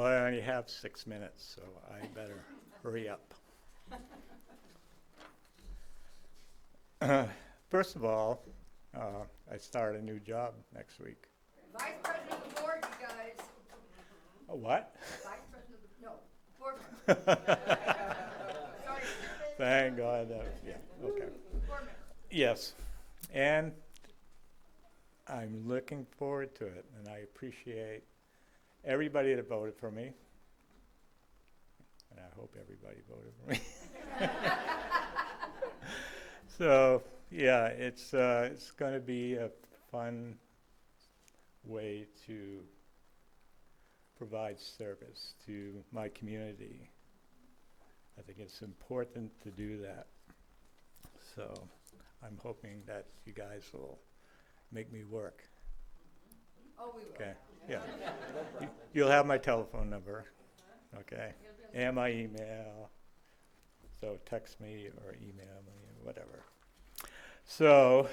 Well, I only have 6 minutes, so I better hurry up. First of all, I start a new job next week. Vice President of the board, you guys. A what? Vice President of the, no, board member. Sorry. Thank God. Yeah, okay. Board member. Yes, and I'm looking forward to it, and I appreciate everybody that voted for me, and I hope everybody voted for me. So, yeah, it's going to be a fun way to provide service to my community. I think it's important to do that. So I'm hoping that you guys will make me work. Oh, we will. Okay, yeah. You'll have my telephone number, okay, and my email. So text me or email me, whatever. So,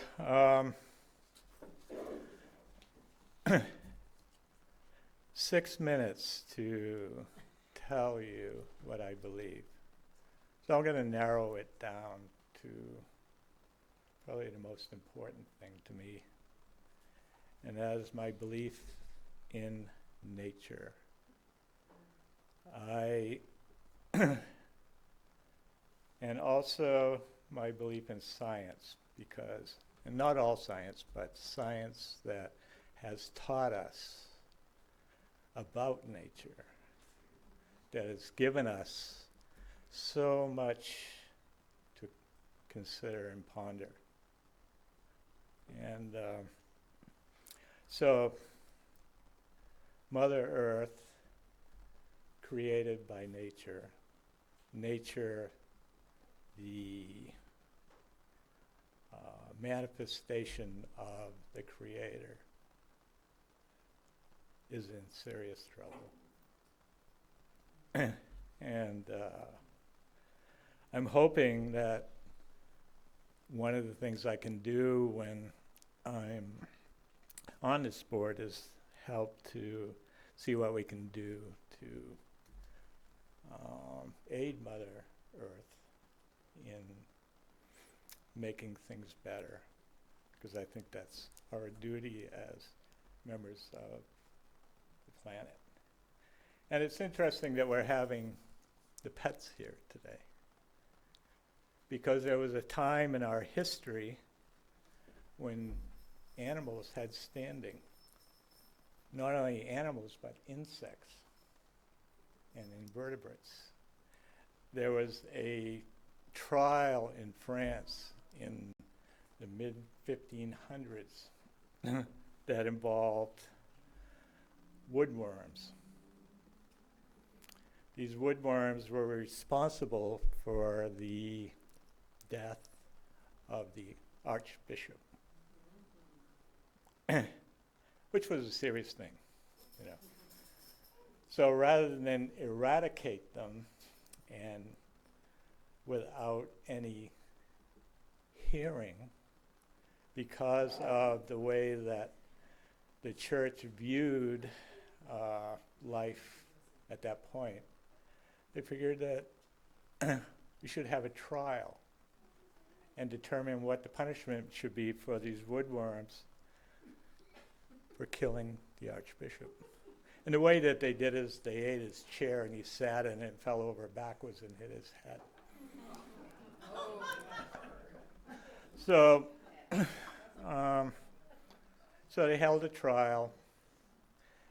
6 minutes to tell you what I believe. So I'm going to narrow it down to probably the most important thing to me, and that is my belief in nature. And also my belief in science, because, and not all science, but science that has taught us about nature, that has given us so much to consider and ponder. And so Mother Earth, created by nature, nature, the manifestation of the Creator, is in serious trouble. And I'm hoping that one of the things I can do when I'm on this board is help to see what we can do to aid Mother Earth in making things better, because I think that's our duty as members of the planet. And it's interesting that we're having the pets here today, because there was a time in our history when animals had standing. Not only animals, but insects and invertebrates. There was a trial in France in the mid-1500s that involved woodworms. These woodworms were responsible for the death of the archbishop, which was a serious thing, you know. So rather than eradicate them and without any hearing, because of the way that the church viewed life at that point, they figured that we should have a trial and determine what the punishment should be for these woodworms for killing the archbishop. And the way that they did is they ate his chair and he sat in it and fell over backwards and hit his head. So, so they held a trial,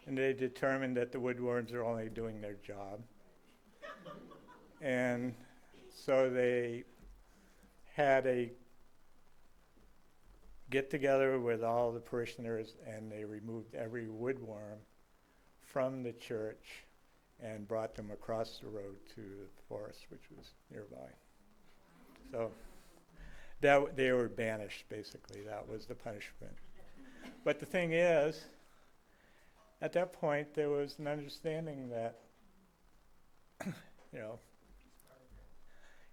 and they determined that the woodworms are only doing their job. And so they had a get together with all the parishioners, and they removed every woodworm from the church and brought them across the road to the forest, which was nearby. So that they were banished, basically. That was the punishment. But the thing is, at that point, there was an understanding that, you know,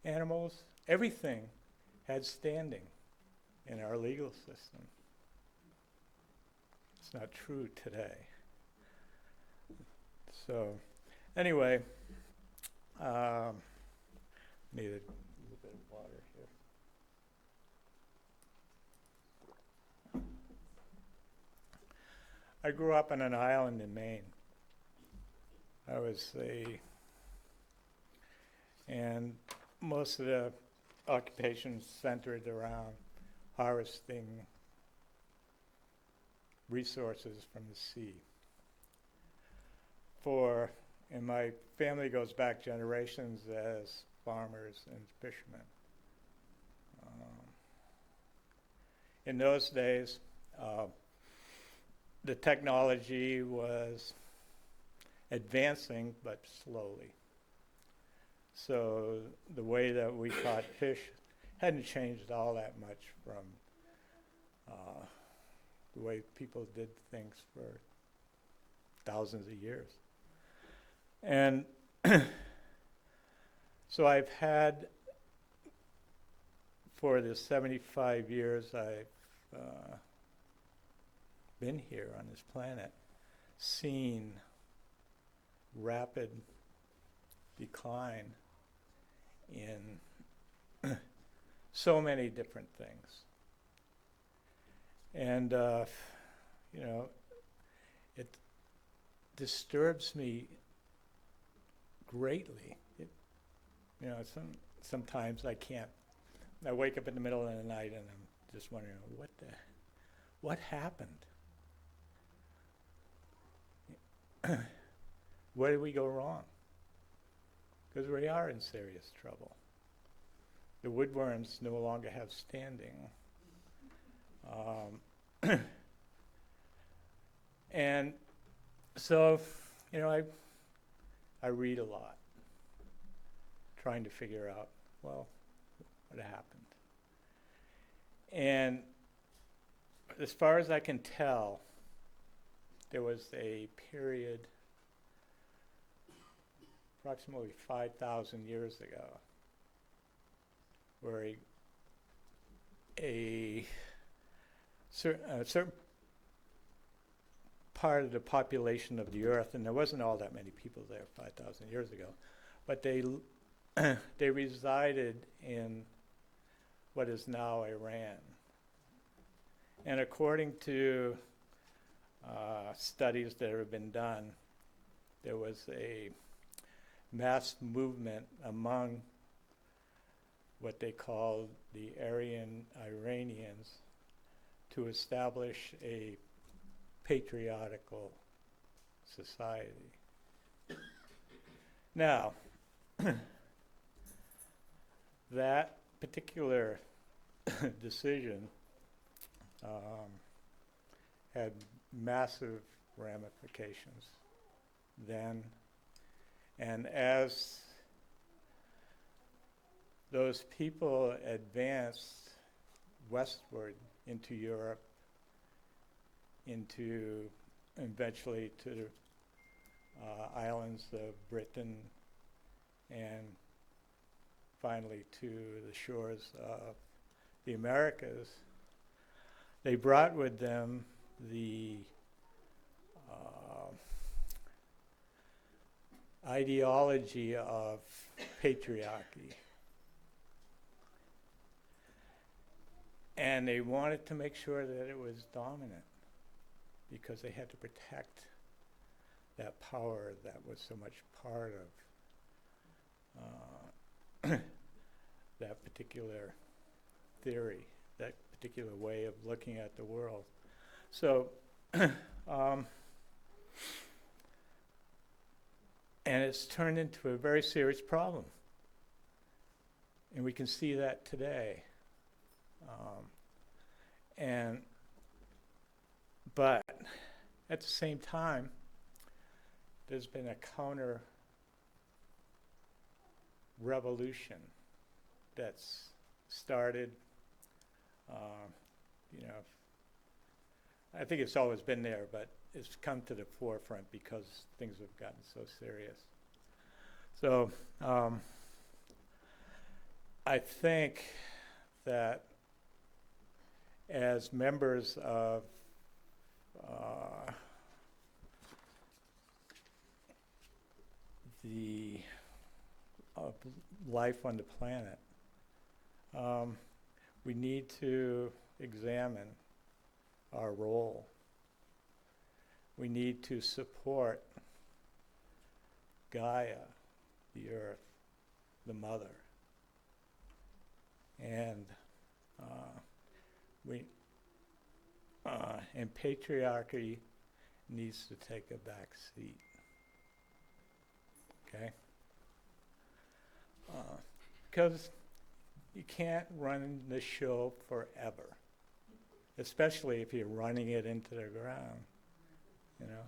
animals, everything had standing in our legal system. It's not true today. So Anyway, need a little bit of water here. I grew up on an island in Maine. And most of the occupations centered around harvesting resources from the sea. And my family goes back generations as farmers and fishermen. In those days, the technology was advancing, but slowly. So the way that we caught fish hadn't changed all that much from the way people did things for thousands of years. And so I've had, for the 75 years I've been here on this planet, seen rapid decline in so many different things. And, it disturbs me greatly. Sometimes I wake up in the middle of the night and I'm just wondering, what happened? Where did we go wrong? Because we are in serious trouble. The woodworms no longer have standing. And so, I read a lot, trying to figure out, what happened. And as far as I can tell, there was a period approximately 5,000 years ago where a certain part of the population of the earth, and there wasn't all that many people there 5,000 years ago, but they resided in what is now Iran. And according to studies that have been done, there was a mass movement among what they called the Aryan Iranians to establish a patriarchal society. Now, that particular decision had massive ramifications then, and as those people advanced westward into Europe, eventually to islands of Britain, and finally to the shores of the Americas, they brought with them the ideology of patriarchy. And they wanted to make sure that it was dominant because they had to protect that power that was so much part of that particular theory, that particular way of looking at the world. So, and it's turned into a very serious problem. And we can see that today. But at the same time, there's been a counter revolution that's started, I think it's always been there, but it's come to the forefront because things have gotten so serious. So I think that as members of the life on the planet, we need to examine our role. We need to support Gaia, the earth, the mother. And and patriarchy needs to take a back seat. Okay? Because you can't run the show forever, especially if you're running it into the ground, you know.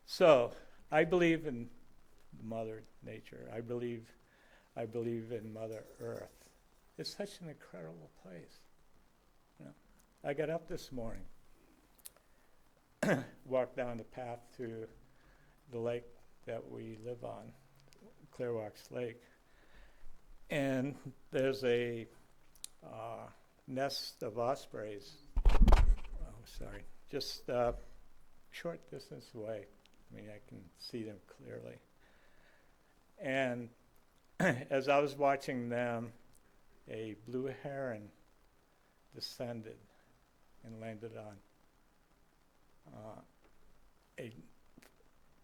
So I believe in Mother Nature. I believe in Mother Earth. It's such an incredible place. You know, I got up this morning, walked down the path to the lake that we live on, Clearwalks Lake, and there's a nest of ospreys. Just short distance away. I mean, I can see them clearly. And as I was watching them, a blue heron descended and landed on a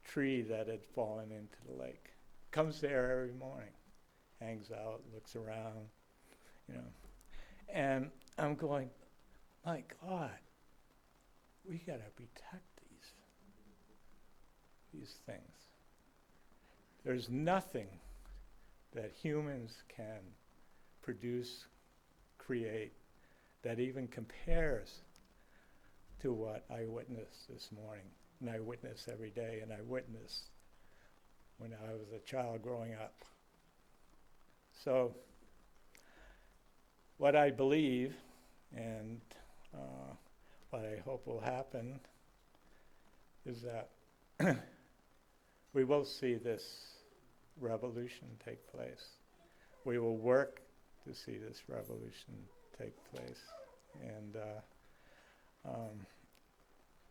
tree that had fallen into the lake. Comes there every morning, hangs out, looks around, you know. And I'm going, my God, we gotta protect these things. There's nothing that humans can produce, create, that even compares to what I witnessed this morning. And I witness every day, and I witnessed when I was a child growing up. So what I believe and what I hope will happen is that we will see this revolution take place. We will work to see this revolution take place. And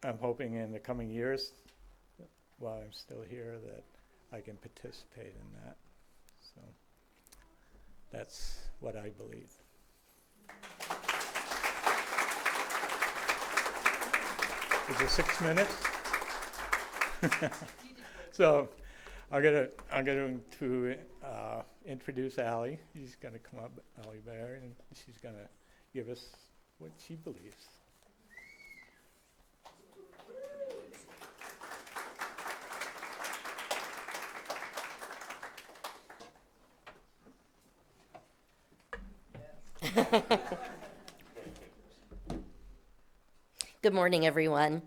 I'm hoping in the coming years, while I'm still here, that I can participate in that. So that's what I believe. Is it 6 minutes? So I'm going to introduce Allie. She's going to come up, Allie Baird, and she's going to give us what she believes. Good morning, everyone.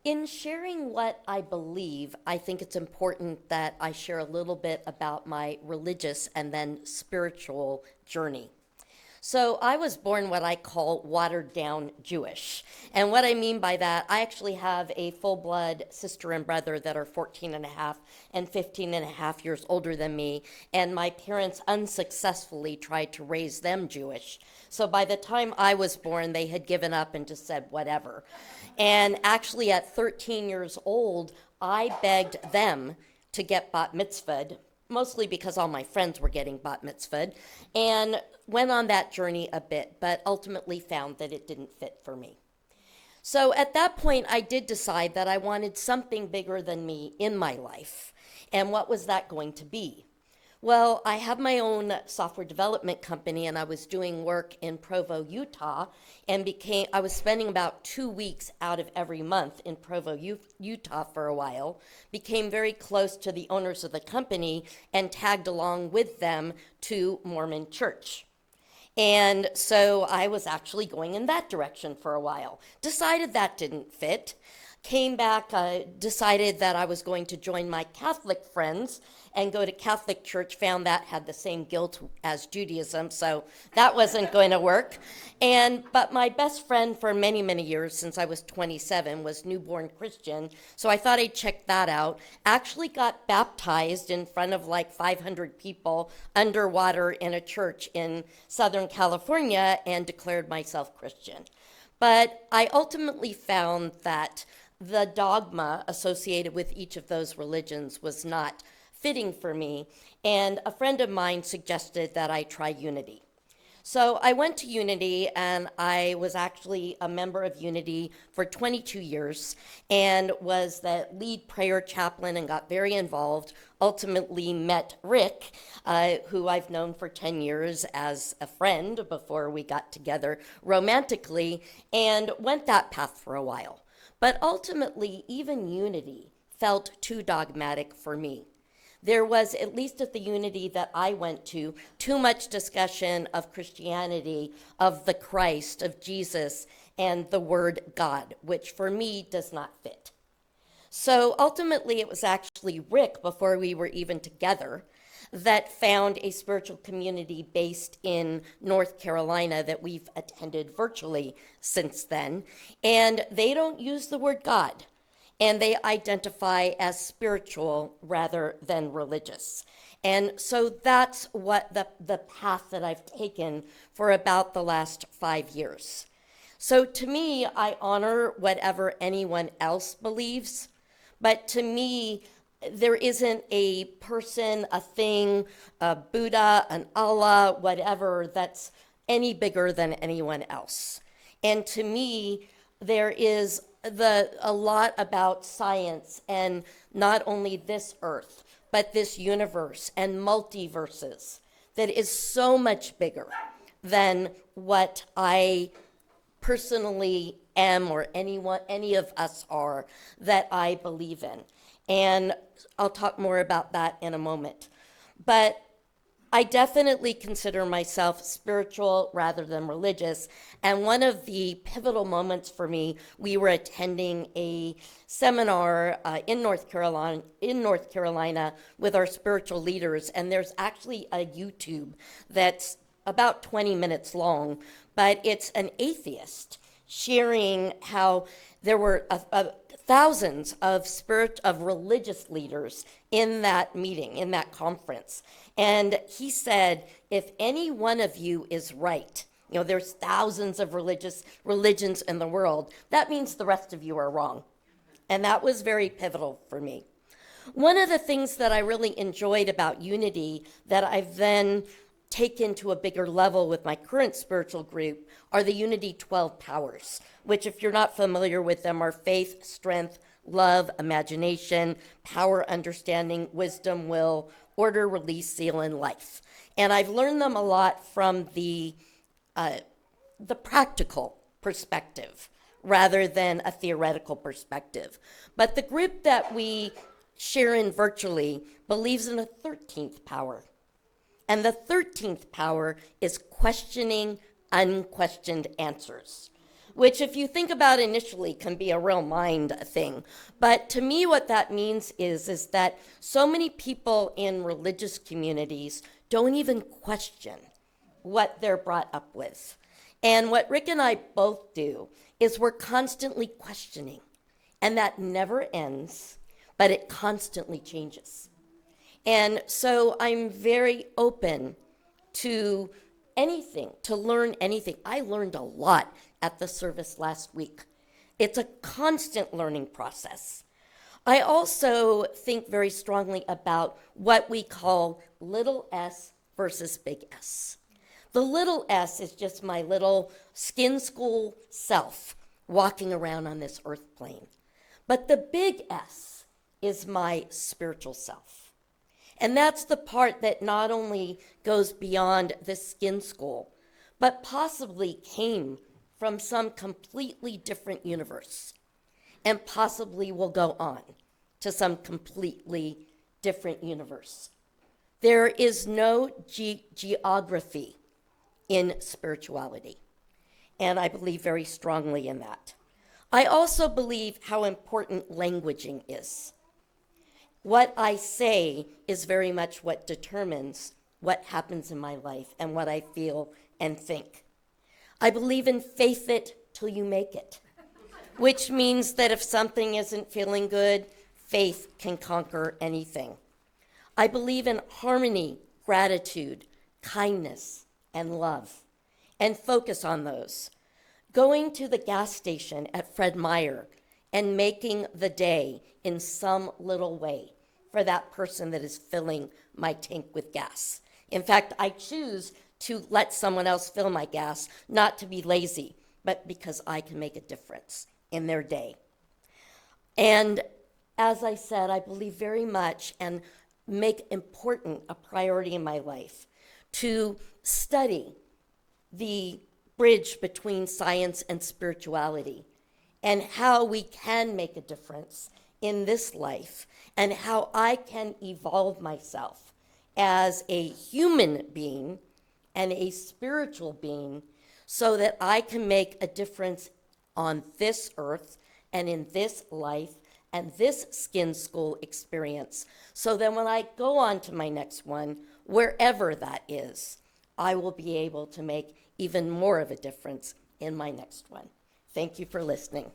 In sharing what I believe, I think it's important that I share a little bit about my religious and then spiritual journey. So I was born what I call watered down Jewish. And what I mean by that, I actually have a full-blood sister and brother that are 14 and a half and 15 and a half years older than me. And my parents unsuccessfully tried to raise them Jewish. So by the time I was born, they had given up and just said, whatever. And actually at 13 years old, I begged them to get bat mitzvahed, mostly because all my friends were getting bat mitzvahed, and went on that journey a bit, but ultimately found that it didn't fit for me. So at that point, I did decide that I wanted something bigger than me in my life. And what was that going to be? Well, I have my own software development company, and I was doing work in Provo, Utah, and I was spending about 2 weeks out of every month in Provo, Utah for a while, became very close to the owners of the company, and tagged along with them to Mormon church. And so I was actually going in that direction for a while. Decided that didn't fit. Came back, decided that I was going to join my Catholic friends and go to Catholic church, found that had the same guilt as Judaism, so that wasn't going to work. But my best friend for many, many years, since I was 27, was newborn Christian, so I thought I'd check that out. Actually got baptized in front of like 500 people underwater in a church in Southern California and declared myself Christian. But I ultimately found that the dogma associated with each of those religions was not fitting for me, and a friend of mine suggested that I try Unity. So I went to Unity, and I was actually a member of Unity for 22 years and was the lead prayer chaplain and got very involved. Ultimately met Rick, who I've known for 10 years as a friend before we got together romantically, and went that path for a while. But ultimately, even Unity felt too dogmatic for me. There was, at least at the Unity that I went to, too much discussion of Christianity, of the Christ, of Jesus, and the word God, which for me does not fit. So ultimately, it was actually Rick, before we were even together, that found a spiritual community based in North Carolina that we've attended virtually since then. And they don't use the word God, and they identify as spiritual rather than religious. And so that's what the path that I've taken for about the last 5 years. So to me, I honor whatever anyone else believes, but to me, there isn't a person, a thing, a Buddha, an Allah, whatever, that's any bigger than anyone else. And to me, there is a lot about science, and not only this earth, but this universe and multiverses that is so much bigger than what I personally am, or any of us are, that I believe in. And I'll talk more about that in a moment. But I definitely consider myself spiritual rather than religious. And one of the pivotal moments for me, we were attending a seminar in North Carolina with our spiritual leaders. And there's actually a YouTube that's about 20 minutes long, but it's an atheist sharing how there were thousands of religious leaders in that meeting, in that conference. And he said, if any one of you is right, there's thousands of religions in the world, that means the rest of you are wrong. And that was very pivotal for me. One of the things that I really enjoyed about Unity that I've then taken to a bigger level with my current spiritual group are the Unity 12 powers, which, if you're not familiar with them, are faith, strength, love, imagination, power, understanding, wisdom, will, order, release, seal, and life. And I've learned them a lot from the practical perspective rather than a theoretical perspective. But the group that we share in virtually believes in a 13th power. And the 13th power is questioning unquestioned answers, which, if you think about initially, can be a real mind thing. But to me, what that means is that so many people in religious communities don't even question what they're brought up with. And what Rick and I both do is we're constantly questioning, and that never ends, but it constantly changes. And so I'm very open to anything, to learn anything. I learned a lot at the service last week. It's a constant learning process. I also think very strongly about what we call little s versus big S. The little s is just my little skin school self walking around on this earth plane. But the big S is my spiritual self. And that's the part that not only goes beyond the skin school, but possibly came from some completely different universe, and possibly will go on to some completely different universe. There is no geography in spirituality, and I believe very strongly in that. I also believe how important languaging is. What I say is very much what determines what happens in my life and what I feel and think. I believe in faith it till you make it, which means that if something isn't feeling good, faith can conquer anything. I believe in harmony, gratitude, kindness, and love, and focus on those. Going to the gas station at Fred Meyer and making the day in some little way for that person that is filling my tank with gas. In fact, I choose to let someone else fill my gas, not to be lazy, but because I can make a difference in their day. And as I said, I believe very much and make important a priority in my life to study the bridge between science and spirituality and how we can make a difference in this life and how I can evolve myself as a human being and a spiritual being so that I can make a difference on this earth and in this life and this skin school experience, so that when I go on to my next one, wherever that is, I will be able to make even more of a difference in my next one. Thank you for listening.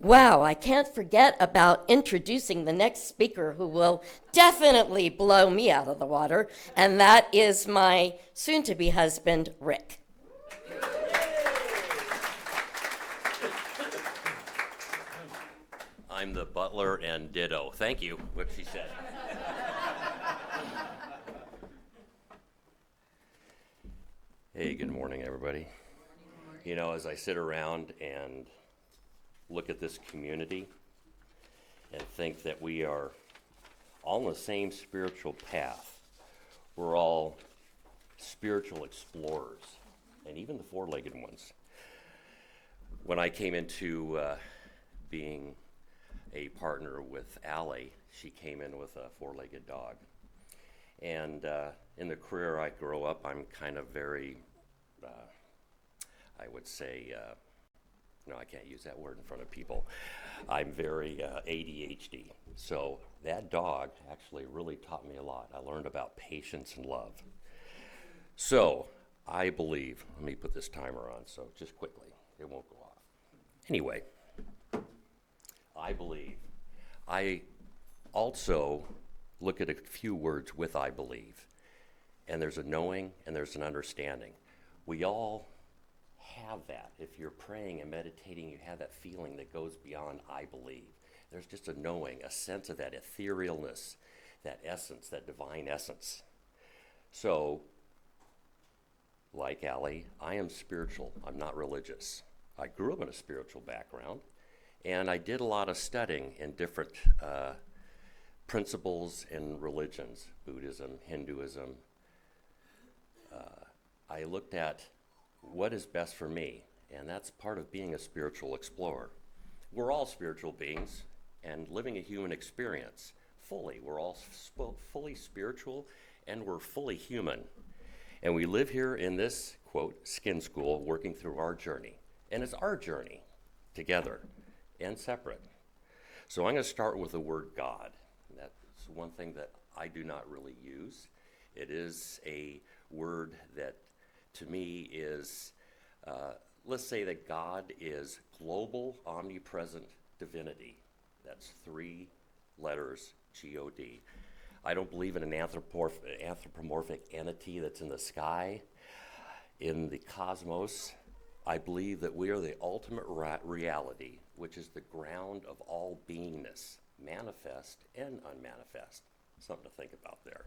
Wow, I can't forget about introducing the next speaker who will definitely blow me out of the water, and that is my soon-to-be husband, Rick. I'm the butler and ditto. Thank you, what she said. Hey, good morning, everybody. You know, as I sit around and look at this community and think that we are all on the same spiritual path. We're all spiritual explorers, and even the four-legged ones. When I came into being a partner with Allie, she came in with a four-legged dog. And in the career I grow up, I'm kind of very, I would say, no, I can't use that word in front of people. I'm very ADHD. So that dog actually really taught me a lot. I learned about patience and love. So I believe, let me put this timer on, so just quickly, it won't go off. Anyway, I believe. I also look at a few words with I believe. And there's a knowing and there's an understanding. We all have that. If you're praying and meditating, you have that feeling that goes beyond I believe. There's just a knowing, a sense of that etherealness, that essence, that divine essence. So, like Allie, I am spiritual. I'm not religious. I grew up in a spiritual background, and I did a lot of studying in different principles and religions, Buddhism, Hinduism. I looked at what is best for me, and that's part of being a spiritual explorer. We're all spiritual beings and living a human experience fully. We're all fully spiritual and we're fully human. And we live here in this, quote, skin school, working through our journey. And it's our journey together and separate. So I'm going to start with the word God. That's one thing that I do not really use. It is a word that to me is, let's say that God is global, omnipresent divinity. That's 3 letters, G-O-D. I don't believe in an anthropomorphic entity that's in the sky, in the cosmos. I believe that we are the ultimate reality, which is the ground of all beingness, manifest and unmanifest. Something to think about there.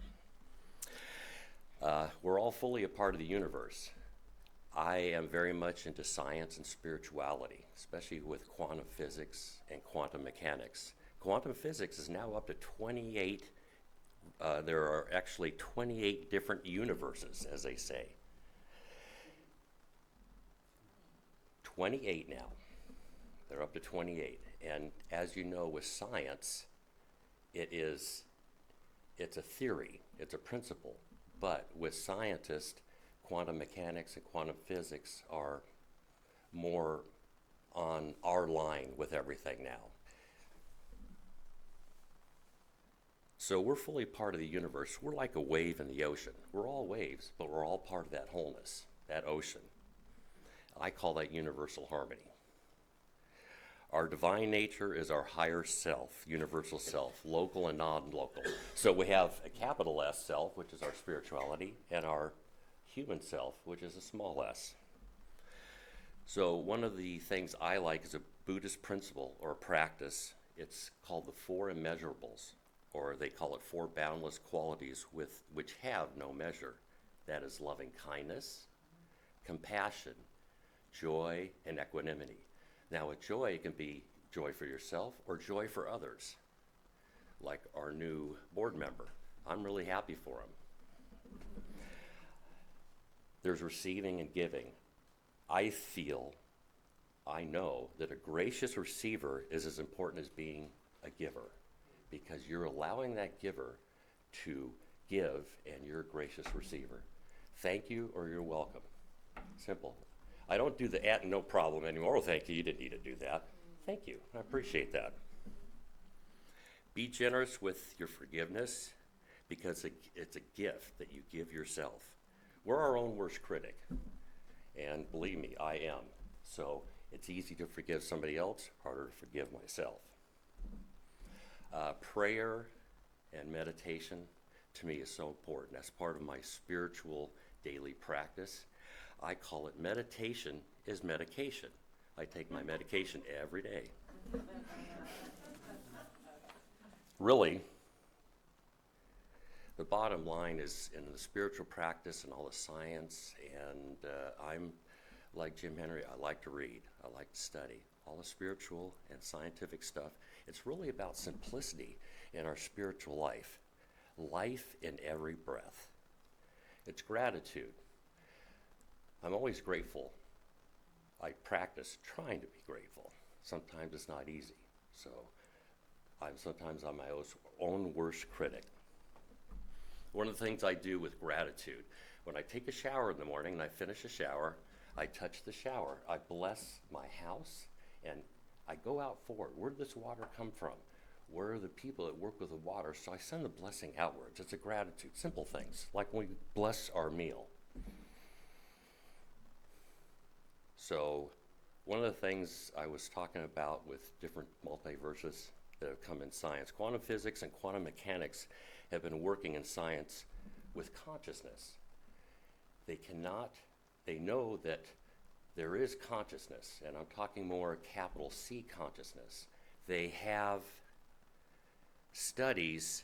We're all fully a part of the universe. I am very much into science and spirituality, especially with quantum physics and quantum mechanics. Quantum physics is now up to 28, there are actually 28 different universes, as they say. 28 now. They're up to 28. And as you know, with science, it's a theory, it's a principle. But with scientists, quantum mechanics and quantum physics are more on our line with everything now. So we're fully part of the universe. We're like a wave in the ocean. We're all waves, but we're all part of that wholeness, that ocean. I call that universal harmony. Our divine nature is our higher self, universal self, local and non-local. So we have a capital S self, which is our spirituality, and our human self, which is a small s. So one of the things I like is a Buddhist principle or a practice. It's called the four immeasurables, or they call it four boundless qualities which have no measure. That is loving kindness, compassion, joy, and equanimity. Now, with joy, it can be joy for yourself or joy for others, like our new board member. I'm really happy for him. There's receiving and giving. I know that a gracious receiver is as important as being a giver, because you're allowing that giver to give and you're a gracious receiver. Thank you or you're welcome. Simple. I don't do the at no problem anymore. Oh, thank you. You didn't need to do that. Thank you. I appreciate that. Be generous with your forgiveness, because it's a gift that you give yourself. We're our own worst critic. And believe me, I am. So it's easy to forgive somebody else, harder to forgive myself. Prayer and meditation to me is so important. That's part of my spiritual daily practice. I call it meditation is medication. I take my medication every day. Really, the bottom line is in the spiritual practice and all the science, and I'm like Jim Henry, I like to read, I like to study. All the spiritual and scientific stuff, it's really about simplicity in our spiritual life. Life in every breath. It's gratitude. I'm always grateful. I practice trying to be grateful. Sometimes it's not easy. So sometimes I'm my own worst critic. One of the things I do with gratitude, when I take a shower in the morning and I finish a shower, I touch the shower. I bless my house and I go out forward. Where did this water come from? Where are the people that work with the water? So I send the blessing outwards. It's a gratitude, simple things, like when we bless our meal. So one of the things I was talking about with different multiverses that have come in science, quantum physics and quantum mechanics have been working in science with consciousness. They know that there is consciousness, and I'm talking more capital C consciousness. They have studies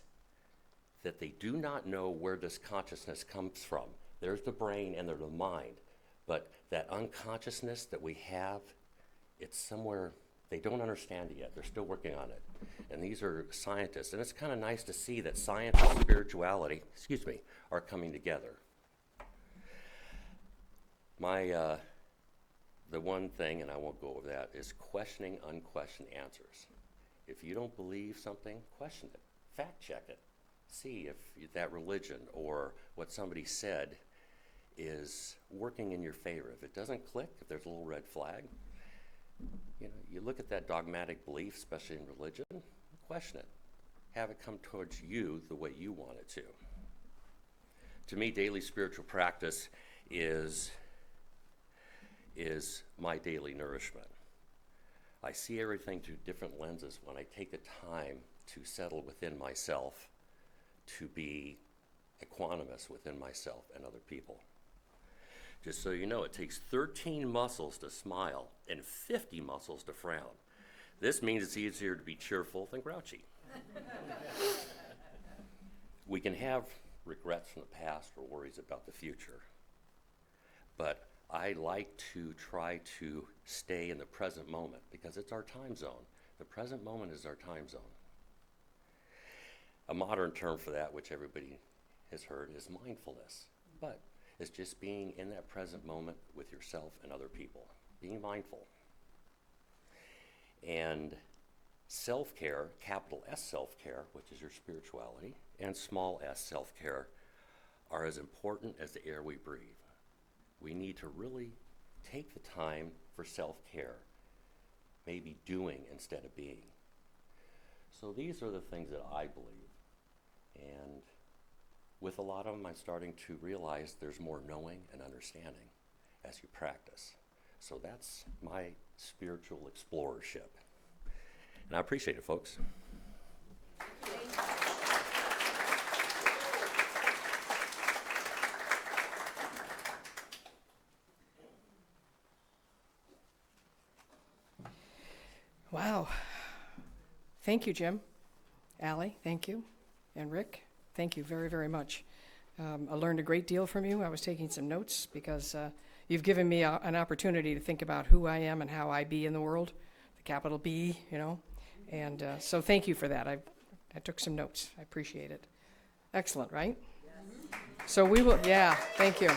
that they do not know where this consciousness comes from. There's the brain and there's the mind, but that unconsciousness that we have, it's somewhere, they don't understand it yet. They're still working on it. And these are scientists, and it's kind of nice to see that science and spirituality, are coming together. The one thing, and I won't go over that, is questioning unquestioned answers. If you don't believe something, question it, fact check it, see if that religion or what somebody said is working in your favor. If it doesn't click, if there's a little red flag, you look at that dogmatic belief, especially in religion, question it. Have it come towards you the way you want it to. To me, daily spiritual practice is my daily nourishment. I see everything through different lenses when I take the time to settle within myself, to be equanimous within myself and other people. Just so you know, it takes 13 muscles to smile and 50 muscles to frown. This means it's easier to be cheerful than grouchy. We can have regrets from the past or worries about the future, but I like to try to stay in the present moment because it's our time zone. The present moment is our time zone. A modern term for that, which everybody has heard, is mindfulness, but it's just being in that present moment with yourself and other people, being mindful. And self-care, capital S self-care, which is your spirituality, and small s self-care are as important as the air we breathe. We need to really take the time for self-care, maybe doing instead of being. So these are the things that I believe. And with a lot of them, I'm starting to realize there's more knowing and understanding as you practice. So that's my spiritual explorership. And I appreciate it, folks. Wow. Thank you, Jim. Allie, thank you. And Rick, thank you very, very much. I learned a great deal from you. I was taking some notes because you've given me an opportunity to think about who I am and how I be in the world, the capital B, you know. And so thank you for that. I took some notes. I appreciate it. Excellent, right? So we will, yeah, thank you.